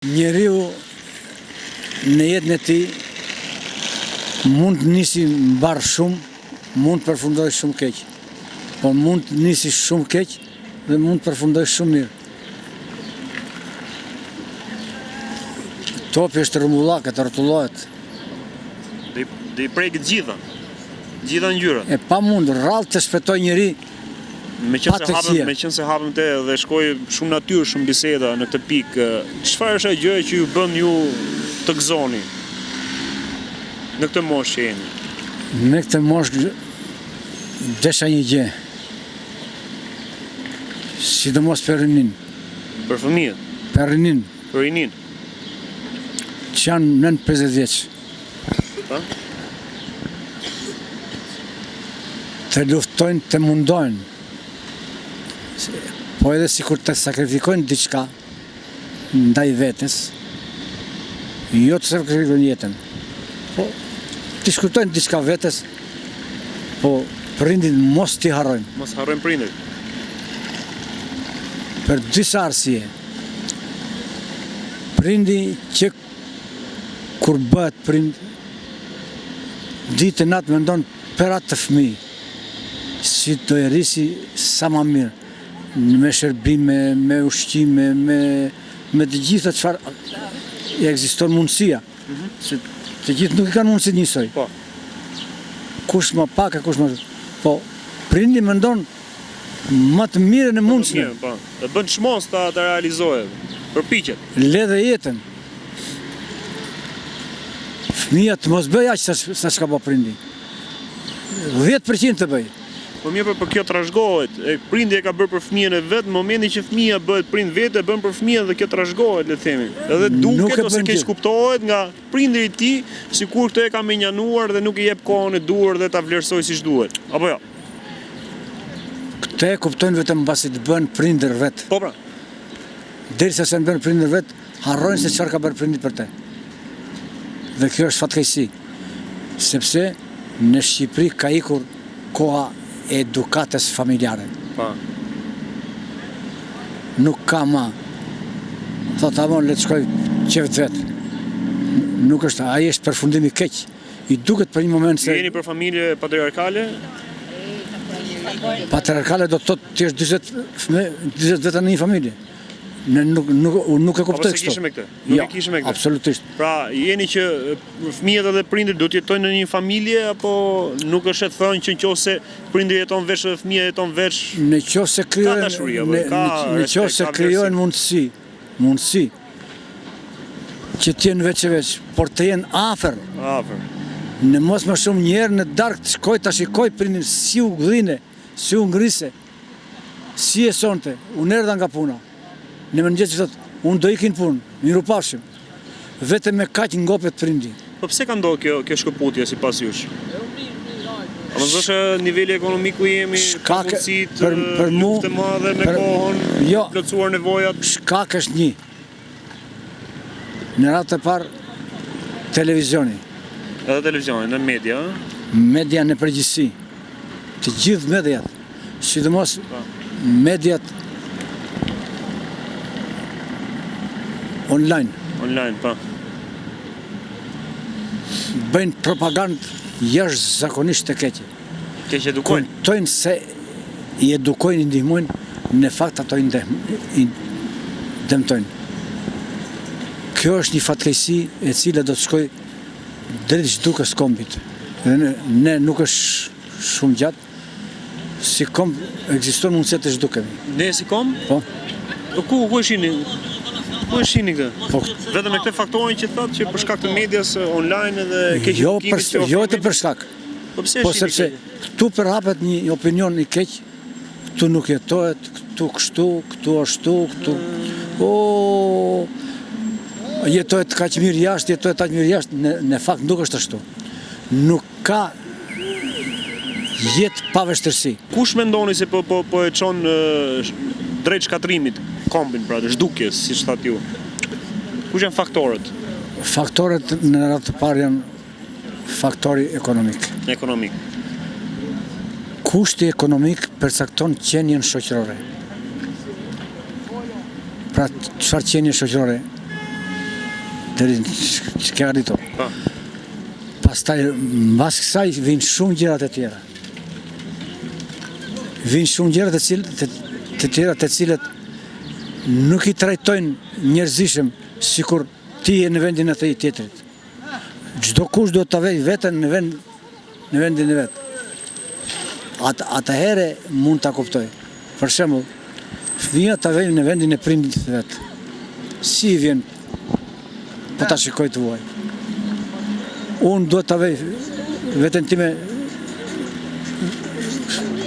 Njeriu në jetën e tij mund të nisi mbar shumë, mund të përfundoj shumë keq. Po mund të nisi shumë keq dhe mund të përfundoj shumë mirë. Topi është rrumbullak, të rrotullohet. Dhe i prek gjitha ngjyrat. E pa mund, rrallë të shpetoj njeri. Me qenë se hapëm te dhe shkoj shumë natyrë, shumë biseda në këtë pikë, çfarë është ajo gjë që ju bën ju të gëzoni në këtë moshë që jeni? Në këtë moshë desha një gjë. Sidomos për rinin. Për fëmijët? Për rinin. Për rinin. Që janë nën 50 vjeç. Pa? Të luftojnë, të mundojnë. Po edhe sikur të sakrifikojnë diçka ndaj vetes, jo të sakrifikojnë jetën. Po të shkurtojnë diçka vetes, po prindin mos t'i harrojnë. Mos harrojnë prindërit. Për disa arsye. Prindi që kur bëhet prind, ditë e natë mendon për atë të fëmijë, si do e rrisi sa më mirë. Me shërbime, me ushqime, me të gjitha çfarë ekziston mundësia. Se të gjithë nuk i kanë mundësi njësoj. Po. Kush më pak e kush më... Po, prindi mendon më të mirën e mundësme. Po. Dhe bën çmos ta realizojë, përpiqet. Le dhe jetën. Fëmia të mos bëj aq sa çka bë prindi. 10% të bëj. Po mirë, për kjo trashëgohet. Prindi e ka bërë për fëmijën e vet, në momentin që fëmia bëhet prind vetë, e bën për fëmijën dhe kjo trashëgohet, le të themi. Edhe duket ose keq kuptohet nga prindi i tij, sikur këtë e ka menjanuar dhe nuk i jep kohën e duhur dhe ta vlerësoj siç duhet. Apo jo? Këtë e kuptojnë vetëm mbasi të bën prindër vet. Po pra. Derisa se bën prindër vet, harrojnë se çfarë ka bërë prindi për te. Dhe kjo është fatkeqësi. Sepse në Shqipëri ka ikur koha edukatës familjare. Pa. Nuk ka ma. Thot amon, le të shkoj qeft vetë. Nuk është, aji është përfundimi keq. I duket për një moment se... Jeni për familje patriarkale? Patriarkale do të thotë të jesh 20 veta në një familje. Nuk e kuptoj kështu. Apo se kishim me këtë? Nuk e kishim me këtë? Absolutisht. Pra, jeni që fëmijët edhe prindërit do të jetojnë në një familje, apo nuk është e thënë që nëse prindri jeton veç dhe fëmia jeton veç? Nëse krijojnë mundësi që të jenë veç e veç, por të jenë afër. Në mos më shumë njerë në darkë të shkoj të shikoj prindin si u gdhine, si u ngrise, si e sonte, unë erdha nga puna. Në mëngjes që thotë, unë do ikin punë, miru pafshim. Vetëm me kaq ngopet prindi. Po pse ka ndodhur kjo shkëputje sipas jush? A mos është niveli ekonomik ku jemi, mundësitë, luftë të madhe me kohën, plotësuar nevojat? Shkak është një. Në radhë të parë, televizioni. Edhe televizioni, në media? Media në përgjithësi. Të gjithë mediat, sidomos mediat online. Online, pa. Bëjnë propagandë jashtëzakonisht të keqe. Keq edukojnë? Kujtojnë se i edukojnë, i ndihmojnë, në fakt ato i dëmtojnë. Kjo është një fatkeqësi e cila do të shkoj drejt zhdukës kombit. Ne nuk është shumë gjatë, si komb ekziston mundësia të zhdukemi. Ne si komb? Po. Ku e shihni? Ku e shihni këtë? Po, vetëm me këtë faktorin që thotë që për shkak të medias online dhe keq edukimit. Jo të për shkak. Po pse po sepse këtu përhapet një opinion i keq, këtu nuk jetohet, këtu kështu, këtu ashtu, këtu. Jetohet kaq mirë jashtë, jetohet kaq mirë jashtë, në fakt nuk është ashtu. Nuk ka jetë pa vështirësi. Kush mendoni se po e çon drejt shkatrimit kombin, pra të zhdukjes, siç thatë ju? Kush janë faktorët? Faktorët në radhë të parë janë faktori ekonomik. Ekonomik. Kushti ekonomik përcakton qenien shoqërore. Pra, çfarë qenie shoqërore? deri që ke arritur. Pastaj, mbas kësaj, vinë shumë gjërat e tjera. Vinë shumë gjërat të tjera të cilët nuk i trajtojnë njerëzishëm sikur ti je në vendin e të i tjetrit. Çdo kush do të vej veten në vendin e vet. Atëherë mund ta kuptoj. Për shembull, fëmia ta vej në vendin e prindit të vet. Si vjen po ta shikoj të vuaj. Unë do ta vej veten time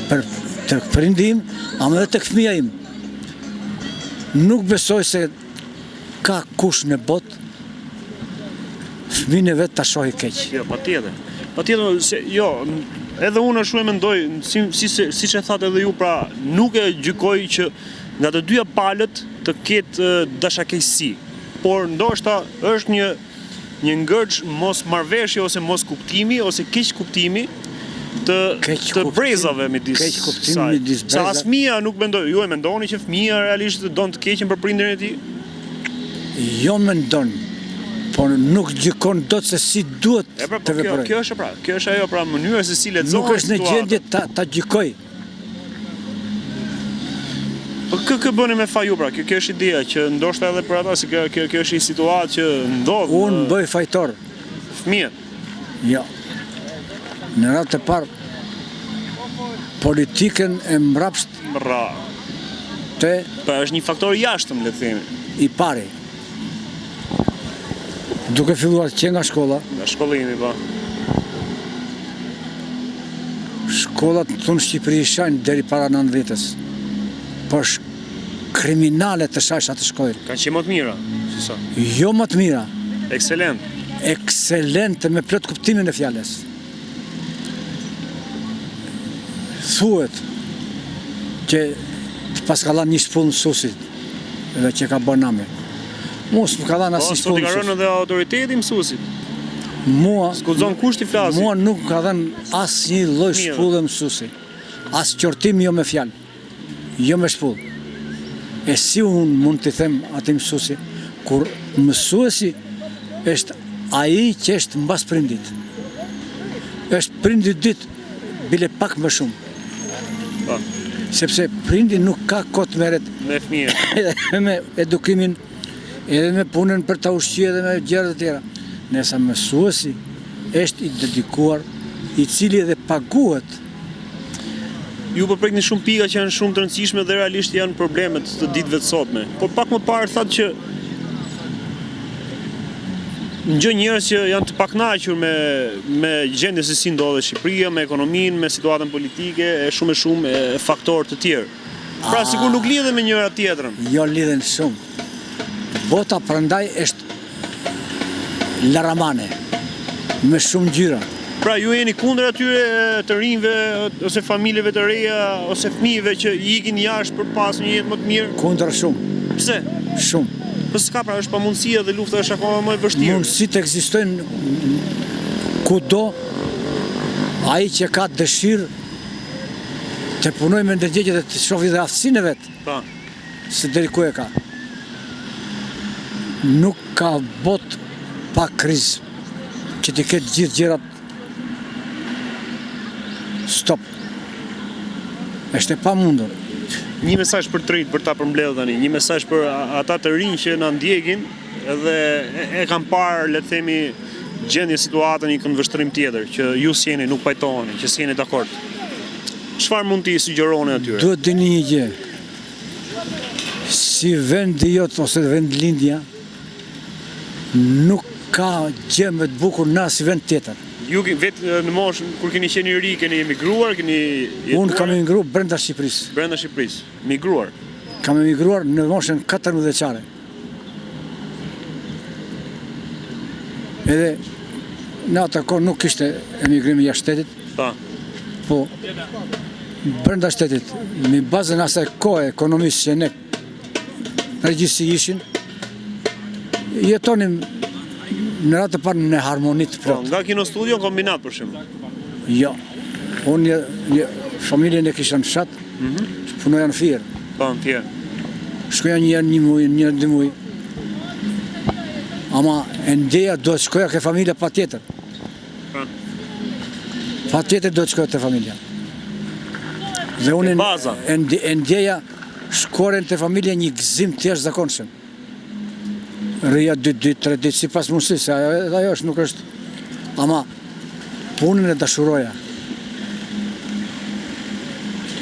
për të prindim, ama edhe tek fëmia im. Nuk besoj se ka kush në botë fëmijën e vet ta shohë keq. Jo, patjetër. Patjetër se jo, edhe unë ashtu e mendoj, siç e thatë edhe ju, pra nuk e gjykoj që nga të dyja palët të ketë dashakeqësi, por ndoshta është një ngërç mos marrëveshje ose mos kuptimi ose keq kuptimi të brezave midis saj. Sa as fëmia nuk mendoj, ju e mendoni që fëmia realisht don të keqen për prindërin e tij? Jo mendon, por nuk gjykon dot se si duhet të veprojë. Kjo është ajo, pra mënyra se si lexohet. Nuk është në gjendje ta gjykoj. Po kë bëni me faju, pra? Kjo është ideja që ndoshta edhe për ata se kjo është një situatë që ndodh. Unë bëj fajtor. Fëmijët. Jo. Në radhë të parë, politikën e mbrapsht pra është një faktor jashtëm, le të themi. I pari. Duke filluar që nga shkolla. Nga shkollimi, po. Shkollat tonë në Shqipëri shajnë deri para 90-s. Po kriminale të shajsh atë shkojnë. Kanë qenë më të mira, si sa? Jo më të mira. Ekselent. Ekselente me plot kuptimin e fjalës. Thuhet që pas ka dhanë një shpull mësuesit edhe që ka bërë name. Mos më ka dhanë asnjë shpull. Po, sot i ka rënë edhe autoriteti mësuesit. Mua s'guxon kushti flasi. Mua nuk ka dhanë asnjë lloj shpulle mësuesi. As qortim jo me fjalë. Jo me shpull. E si unë mund të them atij mësuesi kur mësuesi është ai që është mbas prindit. Është prindi ditë bile pak më shumë. Sepse prindi nuk ka kohë të merret me fëmijën, edhe me edukimin, edhe me punën për ta ushqyer edhe me gjëra të tjera. Nëse mësuesi është i dedikuar, i cili edhe paguhet. Ju po prekni shumë pika që janë shumë të rëndësishme dhe realisht janë problemet të ditëve të sotme. Por pak më parë thatë që gjë njerëz që janë të pakënaqur me gjendjen se si ndodhet Shqipëria, me ekonominë, me situatën politike, e shumë faktorë të tjerë. Pra sikur nuk lidhen me njëra tjetrën. Jo lidhen shumë. Bota prandaj është laramane, me shumë ngjyra. Pra ju jeni kundër atyre të rinjve ose familjeve të reja ose fëmijëve që ikin jashtë për pas një jetë më të mirë? Kundër shumë. Pse? Shumë. Po s'ka, pra është pamundësia dhe lufta është akoma më e vështirë. Mundësitë ekzistojnë kudo. Ai që ka dëshirë të punojë me ndërgjegje dhe të shohë dhe aftësinë e vet. Po. Se deri ku e ka. Nuk ka botë pa krizë që të ketë gjithë gjërat stop. Është e pamundur. Një mesazh për të rinjt, për ta përmbledhur tani, një mesazh për ata të rinj që na ndjekin dhe e kanë parë, le të themi, gjendje situatën një këndvështrim tjetër, që ju s'jeni nuk pajtoheni, që s'jeni dakord. Çfarë mund t'i sugjeroni atyre? Duhet dini një gjë. Si vendi jot ose vend lindja, nuk ka gjë më të bukur në asnjë vend tjetër. Ju vetë në moshën, kur keni qenë i ri, keni emigruar, keni jetuar? Unë kam emigruar brenda Shqipërisë. Brenda Shqipërisë, migruar? Kam emigruar në moshën 14 vjeçare. Edhe në atë kohë nuk kishte emigrim jashtë shtetit. Po brenda shtetit, me bazën asaj kohe ekonomisë që ne përgjithësi ishin, jetonim në ratë parë në harmoni të plot. Nga kino studio në kombinat për shembull? Jo. Unë familjen e kisha në fshat, punoja në Fier. Po, në Fier. Shkoja një muj, një dy muj. Ama e ndjeja do të shkoja ke familja pa tjetër. Pa tjetër do të shkoja te familja. Dhe unë e ndjeja shkoren te familja një gëzim të jashtëzakonshëm. Rria 2 ditë, 3 ditë, si pas mundësisë, ajo është, nuk është. Ama punën e dashuroja.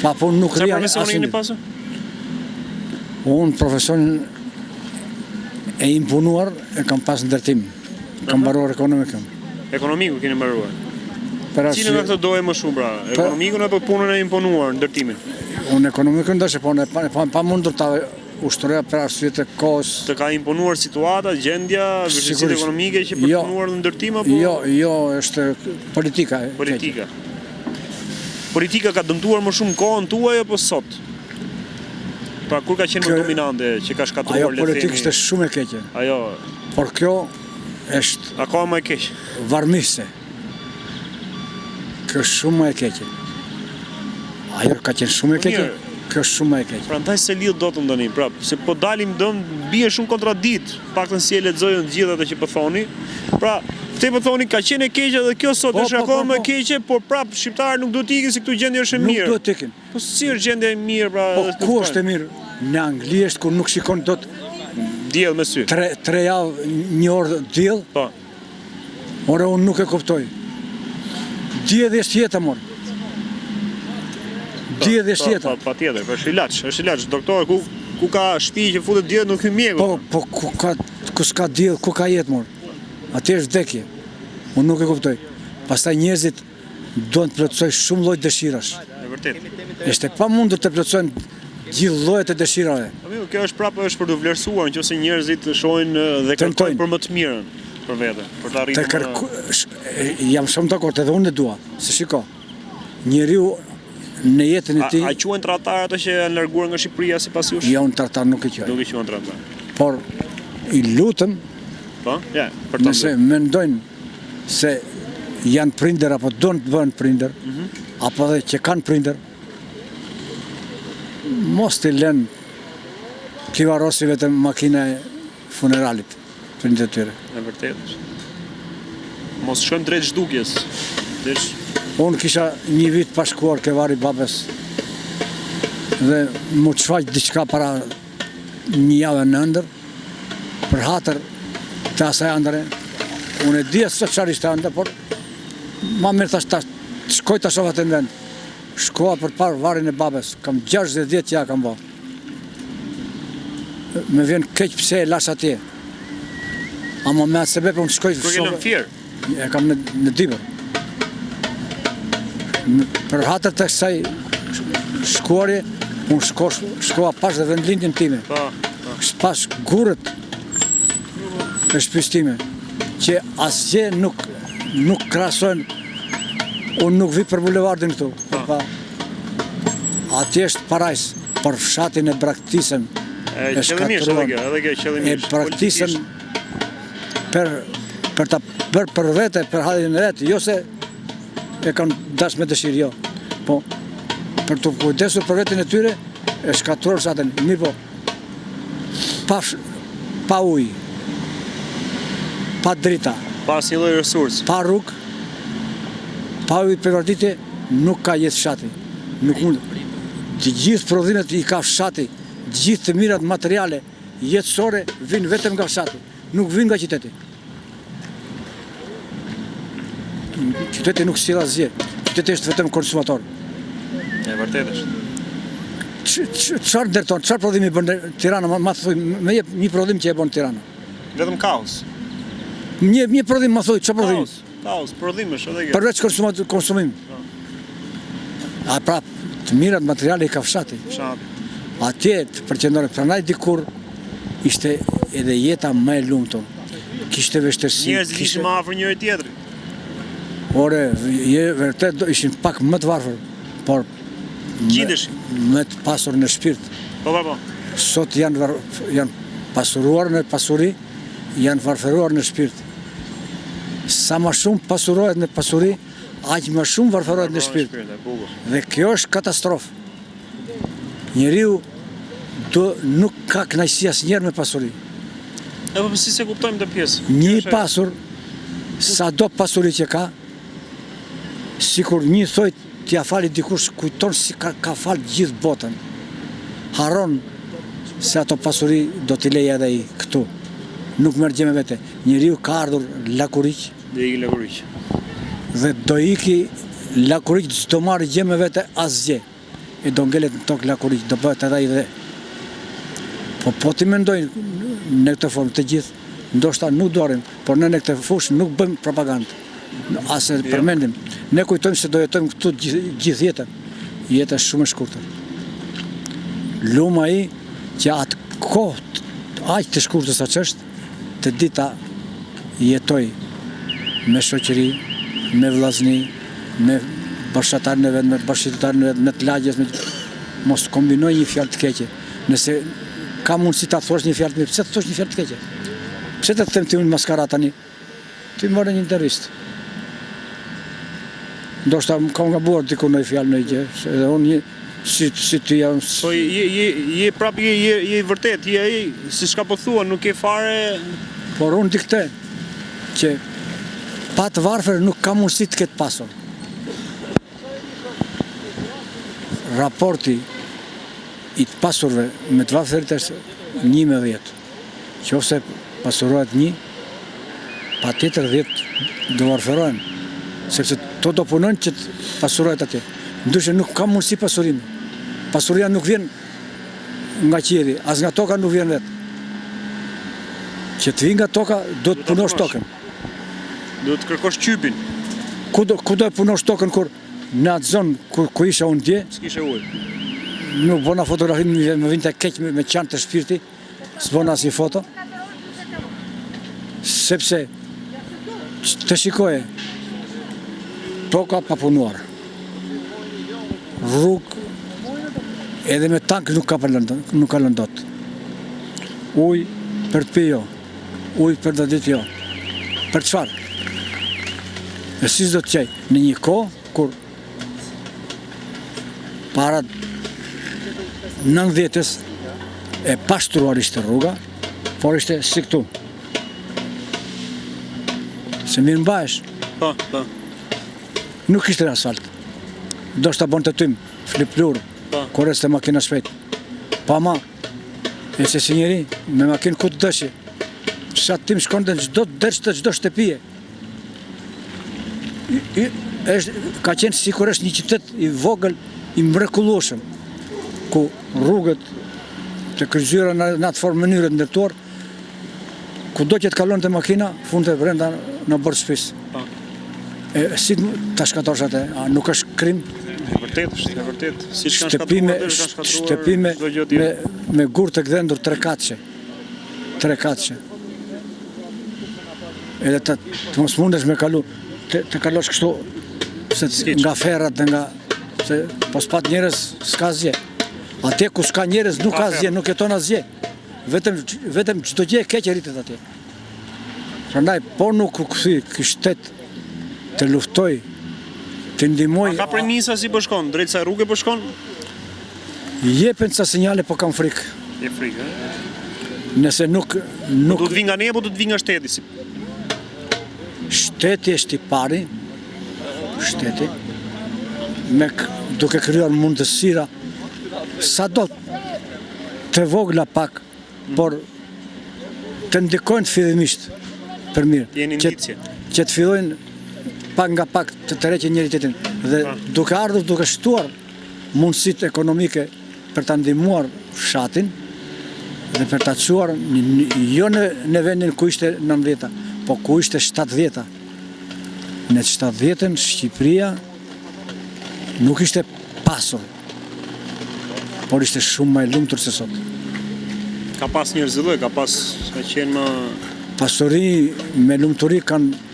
Pa punë nuk rria asnjë. Çfarë profesioni keni pasur? Unë profesionin e impunuar e kam pas ndërtim. Kam mbaruar ekonomikën. Ekonomiku keni mbaruar. Cilën nga këto doje më shumë pra? Ekonomikun apo punën e impunuar, ndërtimin? Unë ekonomikën do të pa mundur ta ushtroja për arsye të kohës. Të ka imponuar situata, gjendja, vështirësitë ekonomike që për të punuar në ndërtim apo? Jo, është politika. Politika. Politika ka dëmtuar më shumë kohën tuaj apo sot? Pra kur ka qenë më dominante që ka shkatruar ajo politika është shumë e keqe. Ajo. Por kjo është akoma më e keqe. Varmise. Kjo është shumë më e keqe. Ajo ka qenë shumë e keqe. Kjo është shumë më e keqe. Prandaj se lidh dot ndonjë, prap, se po dalim dëm bie shumë kontradikt, paktën si e lexojën të gjithë ato që po thoni. Pra, te po thoni ka qenë e keqe dhe kjo sot është akoma më e keqe, por prap shqiptarët nuk duhet të ikin se këtu gjendja është e mirë. Nuk duhet të ikin. Po si është gjendja e mirë pra? Po ku është e mirë? Në Angli është kur nuk shikon dot diell me sy. 3 javë, 1 orë diell. Po. Ora unë nuk e kuptoj. Dielli është jeta mor. Dielli është jeta. Patjetër, është ilaç, doktor, ku ka shtëpi që futet diell nuk hyn mjeku. Po ku s'ka diell, ku ka jetë mor? Atë është vdekje. Unë nuk e kuptoj. Pastaj njerëzit duan të plotësojnë shumë lloj dëshirash. Është vërtet. Është pamundur të plotësojnë gjithë llojet e dëshirave. Kjo është prapë është për të vlerësuar nëse njerëzit shohin dhe kërkojnë për më të mirën për vete, për të arritur. Jam shumë dakord, edhe unë e dua. Se shiko. Njeriu në jetën e tij. A quhen tradhtar ato që janë larguar nga Shqipëria sipas jush? Jo, unë tradhtar nuk e quaj. Nuk e quhen tradhtar. Por i lutem, po, ja, për të. Nëse mendojnë se janë prindër apo do të bëhen prindër, apo edhe që kanë prindër, mos t'i lënë t'i varrosi vetëm makina e funeralit prindërit e tyre. E vërtetë. Mos shkojmë drejt zhdukjes. Unë kisha një vit pa shkuar ke vari babes dhe mu të shfaq diçka para një javë në ëndër për hatër të asaj ëndëre. Unë e dhja së qarë ishte ëndër, por ma mirë të shkoj të shohat e në vend. Shkoa për parë varin e babes, kam 60 që ja kam bo. Me vjen keq pse e lash atje. Ama me atë sebe për më shkoj... Kërë në fjerë? E kam në Dibër. Për hatër të kësaj shkuarje, unë shkoa pas dhe vendlindjen time. Pas gurët e shtëpisë time, që asgjë nuk krahasojnë. Unë nuk vi për bulevardin këtu. Atje është parajs, për fshatin e braktisën e shkatruan. E braktisën për ta bërë për vete, për hadhin e vetë, jo se e kanë dash me dëshirë, jo. Po, për të kujdesur për vetën e tyre, e shkatruar fshatin, mirë po, pa ujë, pa drita, pa asnjë lloj resursi, pa rrugë, pa ujë përvarditje, nuk ka jetë fshati. Nuk mund. Të gjithë prodhimet i ka fshati, të gjithë të mirat materiale jetësore vinë vetëm nga fshati, nuk vinë nga qyteti. Qyteti nuk sjell asgjë. Qyteti është vetëm konsumator. E vërtetë është. Çfarë ndërton? Çfarë prodhimi bën Tirana? Ma thuj, më jep një prodhim që e bën Tirana. Vetëm kaos. Një prodhim, ma thuj, çfarë prodhim? Kaos, prodhimesh edhe kjo. Përveç konsumim. A prap, të mirat materiale i ka fshati. Atje të përqendrohet, prandaj dikur ishte edhe jeta më e lumtur. Kishte vështirësi. Njerëzit ishin më afër njëri tjetrit. Ore, vërtet ishin pak më të varfër, por më të pasur në shpirt. Po. Sot janë pasuruar në pasuri, janë varfëruar në shpirt. Sa më shumë pasurohet në pasuri, aq më shumë varfërohet në shpirt. Dhe kjo është katastrofë. Njeriu nuk ka kënaqësi asnjëherë me pasuri. E po si se kuptojmë të pjesë? Një i pasur, sa do pasuri që ka, sikur një thoj t'ja fali dikush, kujton si ka falë gjithë botën. Haron se ato pasuri do t'i leja edhe i këtu. Nuk merr gjë me vete. Njeriu ka ardhur lakuriq. Dhe i lakuriq. Dhe do iki lakuriq, s'do marrë gjë me vete asgjë. E do ngelet në tokë lakuriq, do bëhet edhe ai dhe. Po ti mendoj në këtë formë të gjithë, ndoshta nuk dorim, por në këtë fushë nuk bëjmë propagandë. Asë përmendim. Ne kujtojmë se do jetojmë këtu gjithë jetën. Jeta është shumë e shkurtër. Luma ai që atë kohë aq të shkurtër sa ç'është, të dita jetoj me shoqëri, me vllazni, me bashkëtarën e vet, me bashkëtarën e vet, me të lagjes, mos kombinoj një fjalë të keqe. Nëse ka mundësi ta thosh një fjalë të mirë, pse të thosh një fjalë të keqe? Pse të them ti unë maskara tani? Ti morë një intervistë. Ndoshta kam gabuar diku në fjalë në gjë, edhe unë si ti jam. Po je prapë je i vërtet, je ai si çka po thua, nuk e fare. Por unë di këtë që pa të varfër nuk ka mundësi të ketë pasur. Raporti i të pasurve me të varfërit është 1:10. Qofse pasurohet 1, patjetër 10 do varfërohen, sepse to do punojnë që të pasurohet atje. Ndryshe nuk ka mundësi pasurimi. Pasuria nuk vjen nga qielli, as nga toka nuk vjen vetë. Që të vinë nga toka, do të punosh tokën. Do të kërkosh qypin. Ku do e punosh tokën kur në atë zonë ku isha unë dje? S'kishe ujë. Nuk bona fotografi, më vinte keq me qanë të shpirti, s'bona asnjë foto. Sepse të shikoje, toka pa punuar. Rrugë edhe me tank nuk ka lënë dot. Ujë për të pijo, ujë për të ditë jo. Për çfarë? E si do të qej? Në një kohë kur para 90-s e pashtruar ishte rruga, por ishte si këtu. Se mirë mbahesh. Po. Nuk ishte asfalt. Do shta bon të tym, fliplur, kur este makina shpejt. Pa ma, e se si njeri, me makinë ku të dëshi, sa tim shkonde në çdo shtëpije. Ka qenë sikur është një qytet i vogël, i mrekullueshëm, ku rrugët të kryqëzyra në atë formë mënyrët ndërtuar, ku do që të kalon të makina, fund të brenda në bord shtëpisë. Si ta shkatosh atë? Nuk është krim? Vërtet është, e vërtet. Si shtëpi me gur të gdhendur 3 katëshe. 3 katëshe. Edhe të mos mundesh me kalu, të kalosh kështu, nga ferrat dhe nga... Po s'pat njerëz, s'ka zje. Atje ku s'ka njerëz nuk ka zje, nuk jeton asgjë. Vetëm çdo gjë e keqe rritet atje. Prandaj, po nuk u kthy ky shtet të luftoj, të ndihmoj. Ka premisa si po shkon, drejt sa rrugë po shkon? Jepen ca sinjale, po kam frikë. Je frikë, Nëse nuk... Do të vi nga ne, apo do të vi nga shteti? Shteti është i pari, shteti, duke krijuar mundësira, sa do të vogla pak, por të ndikojnë fillimisht për mirë. Jeni indicje. Që të fillojnë pak nga pak të tërheqin njëri tjetrin. Dhe duke ardhur, duke shtuar mundësitë ekonomike për ta ndihmuar fshatin dhe për ta çuar jo në vendin ku ishte 19-ta, po ku ishte 70-ta. Në 70-ën Shqipëria nuk ishte pasur, por ishte shumë më e lumtur se sot. Ka pas njerëzillë, ka qenë më... Pasuri me lumturi kanë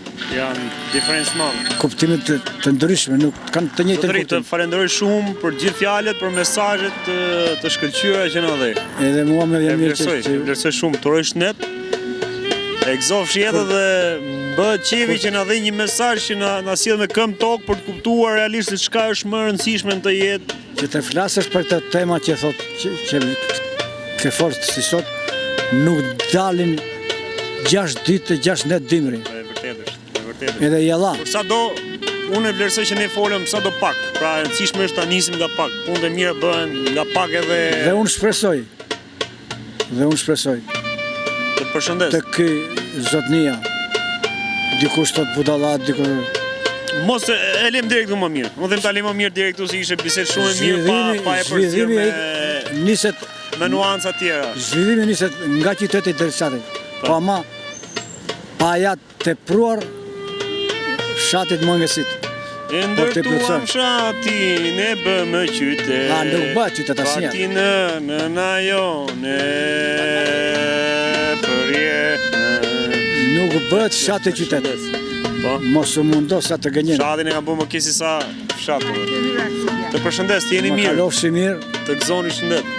diferencë madhe. Kuptimet të ndryshme, nuk kanë të njëjtën kuptim. Të falenderoj shumë për gjithë fjalët, për mesazhet të shkëlqyera që na dhe. Edhe mua më vjen mirë që vlerësoj shumë, të rojsh net. E gëzofsh jetë dhe bëhet qefi që na dhe një mesazh që na sjell me këmbë tokë për të kuptuar realisht se çka është më e rëndësishme në të jetë. Që të flasësh për këtë tema që thot që ke forcë si sot, nuk dalin 6 ditë, 6 net dimri. E vërtet është. Edhe jalla. Por sa do, unë e vlerësoj që ne folëm sa do pak. Pra e rëndësishme është ta nisim nga pak. Punët e mira bëhen nga pak edhe... Dhe unë shpresoj. Të përshëndes. Të ky zotnia. Dikush thot budallat, dikush... Mos e lem direkt më mirë. Unë them ta lem më mirë direkt se ishte bisedë shumë e mirë pa e përzierë niset me nuanca tjera. Zhvillimi niset nga qyteti deri fshatit. Po ama pa ja tepruar fshatit Mangësit. E ndërtuam fshatin e bëmë qytet. Nuk bëhet qytet asnjë. Fati në jone përjetë. Nuk bëhet fshati qytet. Po? Mos u mundos sa të gënjen. Fshatin e ka bërë më kesi sa fshatin. Të përshëndes, të jeni mirë. Kalofshi mirë. Të gëzoni shëndet.